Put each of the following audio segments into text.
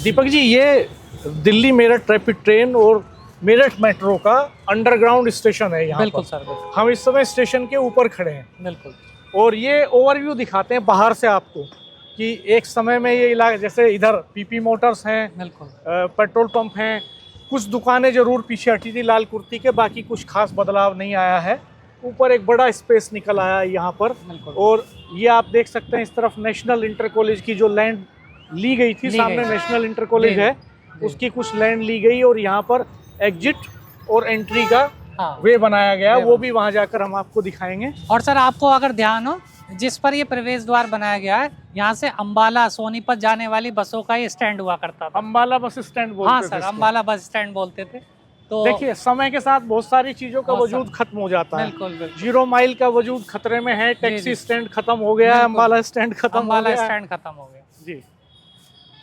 दीपक जी, ये Delhi Meerut rapid train और Meerut metro का अंडरग्राउंड स्टेशन है यहाँ पर। बिल्कुल सर, बिल्कुल। हम इस समय स्टेशन के ऊपर खड़े हैं बिल्कुल। और ये ओवरव्यू दिखाते हैं बाहर से आपको कि एक समय में ये इलाका, जैसे इधर पीपी मोटर्स हैं, बिल्कुल। पेट्रोल पंप हैं, कुछ दुकानें जरूर पीछे हटी थी लाल कुर्ती के, बाकी कुछ खास बदलाव नहीं आया है। ऊपर एक बड़ा स्पेस निकल आया है यहाँ पर। और ये आप देख सकते हैं इस तरफ नेशनल इंटर कॉलेज की जो लैंड ली गई थी, सामने नेशनल इंटर कॉलेज है, उसकी कुछ लैंड ली गई और यहाँ पर एग्जिट और एंट्री का वे बनाया गया, वो भी वहाँ जाकर हम आपको दिखाएंगे। और सर आपको अगर ध्यान हो, जिस पर ये प्रवेश द्वार बनाया गया है, यहाँ से अंबाला सोनीपत जाने वाली बसों का ये स्टैंड हुआ करता था। अंबाला बस स्टैंड बोलते थे। हाँ सर, अंबाला बस स्टैंड बोलते थे। तो देखिए, समय के साथ बहुत सारी चीजों का वजूद खत्म हो जाता है। बिल्कुल, बिल्कुल। 0 माइल का वजूद खतरे में है, टैक्सी स्टैंड खत्म हो गया है, अंबाला स्टैंड खत्म हो गया। अंबाला स्टैंड खत्म हो गया जी।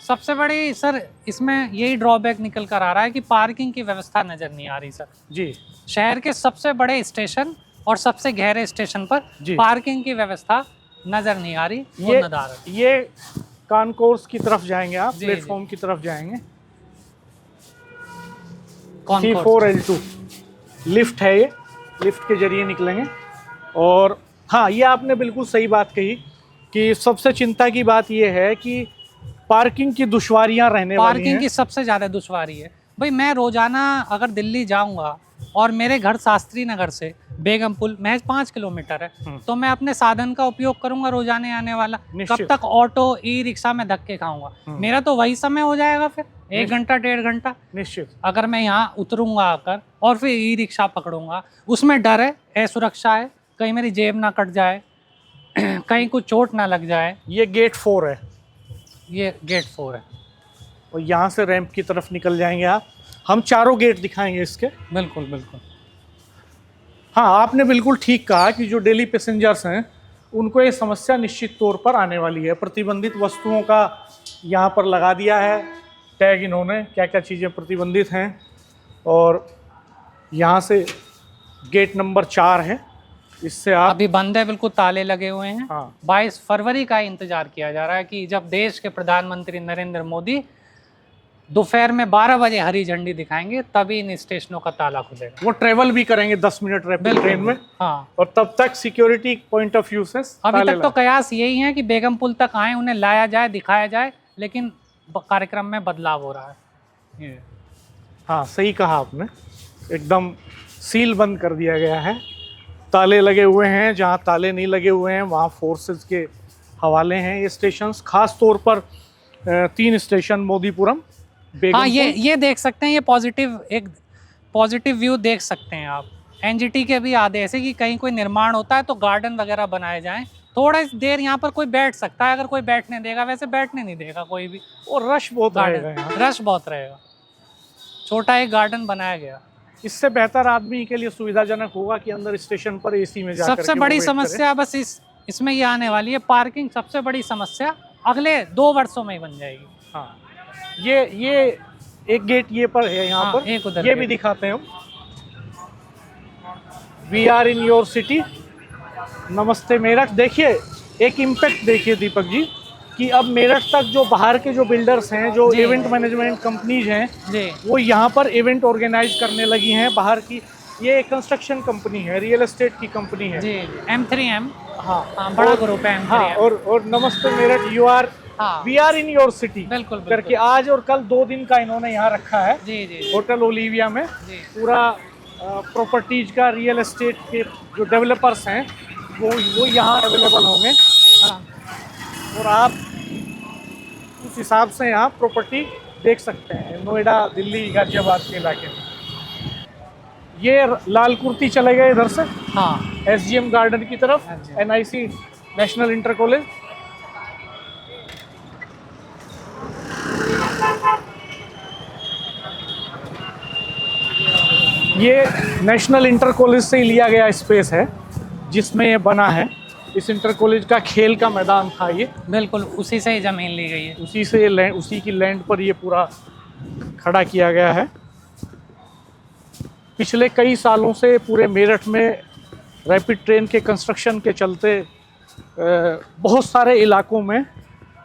सबसे बड़ी सर इसमें यही ड्रॉबैक निकल कर आ रहा है कि पार्किंग की व्यवस्था नजर नहीं आ रही सर जी। शहर के सबसे बड़े स्टेशन और सबसे गहरे स्टेशन पर पार्किंग की व्यवस्था नजर नहीं आ रही। ये कॉन्कोर्स की तरफ जाएंगे आप, प्लेटफॉर्म की तरफ जाएंगे। C4L2 लिफ्ट है, ये लिफ्ट के जरिए निकलेंगे। और हाँ, ये आपने बिल्कुल सही बात कही कि सबसे चिंता की बात ये है कि पार्किंग की दुश्वारियां रहने वाली हैं। पार्किंग की सबसे ज्यादा दुश्वारी है भाई। मैं रोजाना अगर दिल्ली जाऊंगा और मेरे घर शास्त्री नगर से बेगमपुल महज 5 किलोमीटर है, तो मैं अपने साधन का उपयोग करूंगा रोजाना आने वाला। कब तक ऑटो ई रिक्शा में धक्के खाऊंगा? मेरा तो वही समय हो जाएगा फिर 1 घंटा 1.5 घंटा निश्चित। अगर अगर मैं यहाँ उतरूंगा आकर और फिर ई रिक्शा पकड़ूंगा, उसमें डर है, असुरक्षा है, कहीं मेरी जेब ना कट जाए, कहीं कुछ चोट ना लग जाए। ये गेट 4 है, ये गेट 4 है और यहाँ से रैंप की तरफ निकल जाएंगे आप। हम चारों गेट दिखाएंगे इसके। बिल्कुल बिल्कुल। हाँ, आपने बिल्कुल ठीक कहा कि जो डेली पैसेंजर्स हैं उनको ये समस्या निश्चित तौर पर आने वाली है। प्रतिबंधित वस्तुओं का यहाँ पर लगा दिया है टैग, इन्होंने क्या क्या चीज़ें प्रतिबंधित हैं। और यहाँ से गेट नंबर 4 है, इससे आप अभी बंद है, बिल्कुल ताले लगे हुए हैं। हाँ। 22 फरवरी का इंतजार किया जा रहा है कि जब देश के प्रधानमंत्री नरेंद्र मोदी दोपहर में 12 बजे हरी झंडी दिखाएंगे, तभी इन स्टेशनों का ताला खुलेगा। वो ट्रेवल भी करेंगे 10 मिनट रैपिड ट्रेन में। हाँ। और तब तक सिक्योरिटी पॉइंट ऑफ व्यू से अभी तक तो कयास यही है कि बेगमपुल तक आए, उन्हें लाया जाए, दिखाया जाए, लेकिन कार्यक्रम में बदलाव हो रहा है। हाँ, सही कहा आपने, एकदम सील बंद कर दिया गया है। ताले लगे हुए हैं, जहाँ ताले नहीं लगे हुए हैं वहाँ फोर्सेस के हवाले हैं ये स्टेशंस। खास तौर पर 3 स्टेशन मोदीपुरम, हाँ, ये देख सकते हैं, ये एक पॉजिटिव व्यू देख सकते हैं आप। एनजीटी के भी आदेश है कि कहीं कोई निर्माण होता है तो गार्डन वगैरह बनाए जाएं, थोड़ा देर यहाँ पर कोई बैठ सकता है, अगर कोई बैठने देगा, वैसे बैठने नहीं देगा कोई भी। और रश बहुत रहेगा, रश बहुत रहेगा। छोटा एक गार्डन बनाया गया, इससे बेहतर आदमी के लिए सुविधाजनक होगा कि अंदर स्टेशन पर एसी में जाकर। सबसे बड़ी समस्या बस इसमें ये आने वाली है, पार्किंग सबसे बड़ी समस्या अगले 2 वर्षों में ही बन जाएगी। हाँ, ये एक गेट ये पर है यहाँ पर, एक उधर ये भी दिखाते हैं हम। We are in your city, नमस्ते मेरठ। देखिए, एक इम्पैक्ट देखिए दीपक जी कि अब मेरठ तक जो बाहर के जो बिल्डर्स हैं, जो इवेंट मैनेजमेंट कंपनीज हैं, वो यहाँ पर इवेंट ऑर्गेनाइज करने लगी हैं बाहर की। ये एक कंस्ट्रक्शन कंपनी है, रियल एस्टेट की कंपनी है जी, M3M। हाँ, बड़ा ग्रुप है M3M। हाँ, और नमस्ते Meerut, you are we are in your city बिल्कुल करके आज और कल 2 दिन का इन्होंने यहाँ रखा है। जी। होटल ओलिविया में पूरा प्रॉपर्टीज का, रियल एस्टेट के जो डेवलपर्स हैं वो यहाँ अवेलेबल होंगे। और आप उस हिसाब से यहाँ प्रॉपर्टी देख सकते हैं नोएडा, दिल्ली, गाजियाबाद के इलाके में। ये लाल कुर्ती चले गए इधर से, हाँ, SGM गार्डन की तरफ, NIC नेशनल इंटर कॉलेज। ये नेशनल इंटर कॉलेज से ही लिया गया स्पेस है जिसमें ये बना है। इस इंटर कॉलेज का खेल का मैदान था ये, बिल्कुल उसी से ही जमीन ली गई है, उसी की लैंड पर ये पूरा खड़ा किया गया है। पिछले कई सालों से पूरे मेरठ में रैपिड ट्रेन के कंस्ट्रक्शन के चलते बहुत सारे इलाकों में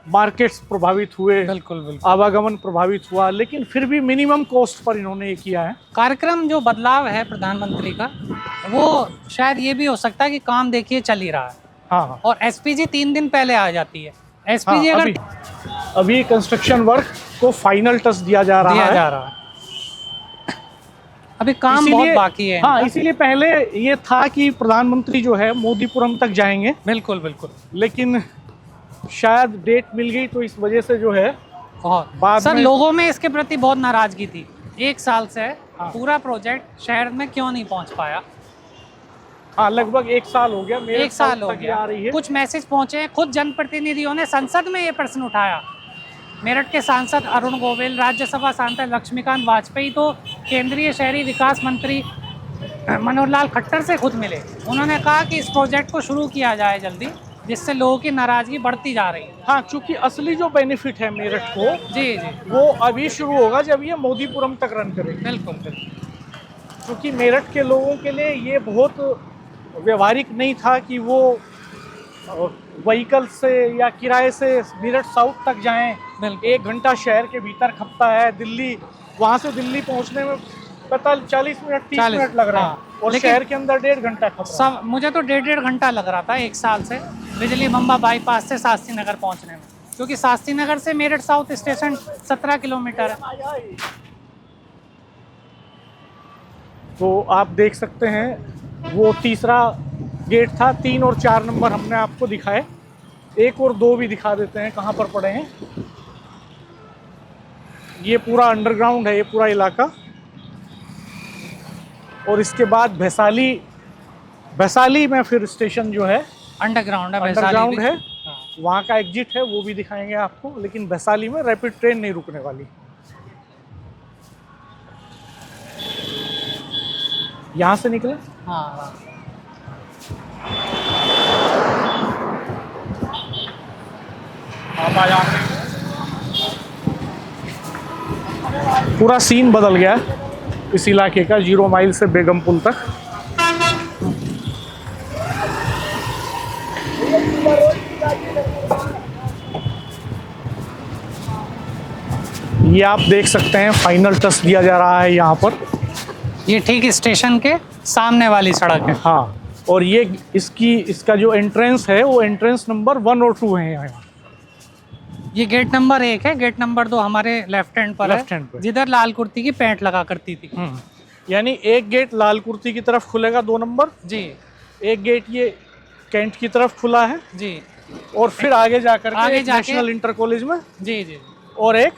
मार्केट्स प्रभावित हुए, बिल्कुल बिल्कुल। आवागमन प्रभावित हुआ, लेकिन फिर भी मिनिमम कॉस्ट पर इन्होंने ये किया है। कार्यक्रम जो बदलाव है प्रधानमंत्री का, वो शायद ये भी हो सकता है कि काम देखिए चल ही रहा है, हाँ हाँ और एसपीजी 3 दिन पहले आ जाती है। हाँ, एसपीजी अगर अभी कंस्ट्रक्शन वर्क को फाइनल टच दिया जा रहा दिया है। जा रहा है, अभी काम बहुत बाकी है हाँ, इनका। इसीलिए पहले ये था कि प्रधानमंत्री जो है मोदीपुरम तक जाएंगे, बिल्कुल बिल्कुल। लेकिन शायद डेट मिल गई तो इस वजह से जो है बहुत बाद सर में- लोगों में इसके प्रति बहुत नाराजगी थी। 1 साल से हाँ। पूरा प्रोजेक्ट शहर में क्यों नहीं पहुंच पाया। हाँ, लगभग 1 साल हो गया, मेरे 1 साल हो तक ये गया, आ रही है। कुछ मैसेज पहुंचे हैं, खुद जनप्रतिनिधियों ने संसद में ये प्रश्न उठाया। मेरठ के सांसद अरुण गोविल, राज्यसभा सांसद लक्ष्मीकांत वाजपेयी तो केंद्रीय शहरी विकास मंत्री मनोहर लाल खट्टर से खुद मिले। उन्होंने कहा कि इस प्रोजेक्ट को शुरू किया जाए जल्दी, जिससे लोगों की नाराजगी बढ़ती जा रही है। हाँ, क्योंकि असली जो बेनिफिट है मेरठ को, जी जी वो अभी शुरू होगा जब ये मोदीपुरम तक रन करेगी। बिल्कुल बिल्कुल। क्योंकि मेरठ के लोगों के लिए ये बहुत व्यवहारिक नहीं था कि वो व्हीकल से या किराए से मेरठ साउथ तक जाएं। बिल्कुल 1 घंटा शहर के भीतर खपता है। दिल्ली, वहाँ से दिल्ली पहुँचने में 40 मिनट 30 40 मिनट लग रहे हैं, हाँ। और लेकिन- शहर के अंदर 1.5 घंटा खप रहा है। सब मुझे तो 1.5 घंटा लग रहा था 1 साल से बिजली बम्बा बाईपास से शास्त्री नगर पहुंचने में, क्योंकि शास्त्री नगर से मेरठ साउथ स्टेशन 17 किलोमीटर है। तो आप देख सकते हैं वो तीसरा गेट था। 3 और 4 नंबर हमने आपको दिखाए, 1 और 2 भी दिखा देते हैं कहाँ पर पड़े हैं। ये पूरा अंडरग्राउंड है, ये पूरा इलाका। और इसके बाद वैशाली में फिर स्टेशन जो है अंडरग्राउंड है, वैशाली अंडरग्राउंड भी। है, हाँ। वहाँ का एग्जिट है, वो भी दिखाएंगे आपको। लेकिन वैशाली में रैपिड ट्रेन नहीं रुकने वाली। यहाँ से निकले, हाँ पूरा सीन बदल गया इस इलाके का, 0 माइल से बेगम पुल तक। ये आप देख सकते हैं फाइनल टच दिया जा रहा है यहाँ पर। ये ठीक स्टेशन के सामने वाली सड़क है। हाँ, और ये इसका जो एंट्रेंस है वो एंट्रेंस नंबर 1 और 2 है यहाँ। ये गेट नंबर 1 है, गेट नंबर 2 हमारे लेफ्ट हैंड पर लेफ्ट है, हैंड पर। जिधर लाल कुर्ती की पैंट लगा करती थी। यानी एक गेट लाल कुर्ती की तरफ खुलेगा 2 नंबर, जी एक गेट ये कैंट की तरफ खुला है, जी और फिर आगे जाकर के आगे एक जाके- नेशनल इंटर कॉलेज में, जी जी और एक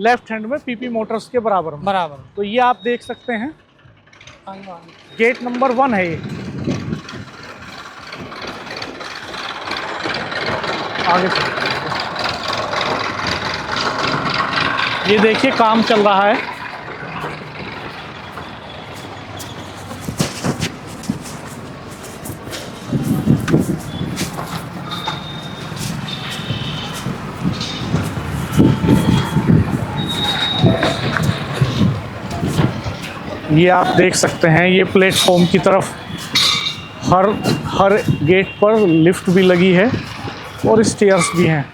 लेफ्ट हैंड में पीपी मोटर्स के बराबर में। बराबर। तो ये आप देख सकते हैं गेट नंबर 1 है ये। आगे चलिए। ये देखिए काम चल रहा है। ये आप देख सकते हैं, ये प्लेटफॉर्म की तरफ हर गेट पर लिफ्ट भी लगी है और स्टेयर्स भी हैं।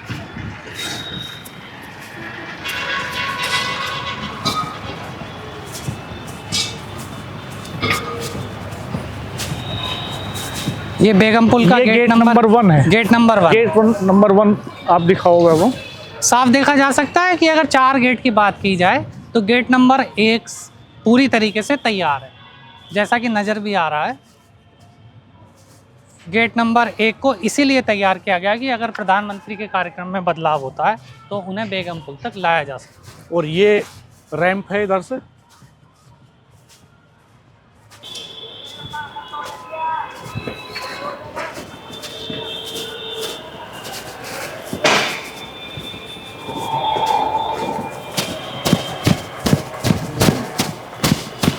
ये बेगम पुल का ये गेट नंबर 1 है। गेट नंबर 1 गेट नंबर 1 आप दिखाओगे वो। साफ देखा जा सकता है कि अगर 4 गेट की बात की जाए तो गेट नंबर 1 पूरी तरीके से तैयार है, जैसा कि नज़र भी आ रहा है। गेट नंबर 1 को इसीलिए तैयार किया गया कि अगर प्रधानमंत्री के कार्यक्रम में बदलाव होता है तो उन्हें बेगम पुल तक लाया जा सकता और ये रैंप है इधर से।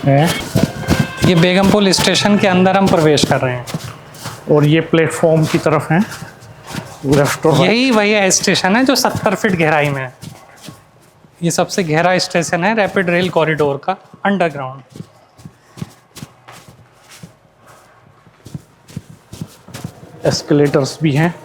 है। है। ये बेगम पुल स्टेशन के अंदर हम प्रवेश कर रहे हैं, और ये प्लेटफॉर्म की तरफ है लेफ्ट और राइट। यही वही स्टेशन है जो 70 फीट गहराई में है। ये सबसे गहरा स्टेशन है रैपिड रेल कॉरिडोर का अंडरग्राउंड। एस्केलेटर्स भी हैं।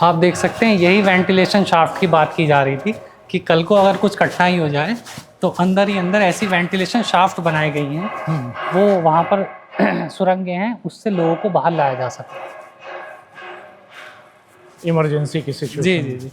आप देख सकते हैं यही वेंटिलेशन शाफ्ट की बात की जा रही थी कि कल को अगर कुछ कठिनाई हो जाए तो अंदर ही अंदर ऐसी वेंटिलेशन शाफ्ट बनाई गई हैं, वो वहाँ पर सुरंगें हैं, उससे लोगों को बाहर लाया जा सकता है। इमरजेंसी की सिचुएशन। जी जी जी।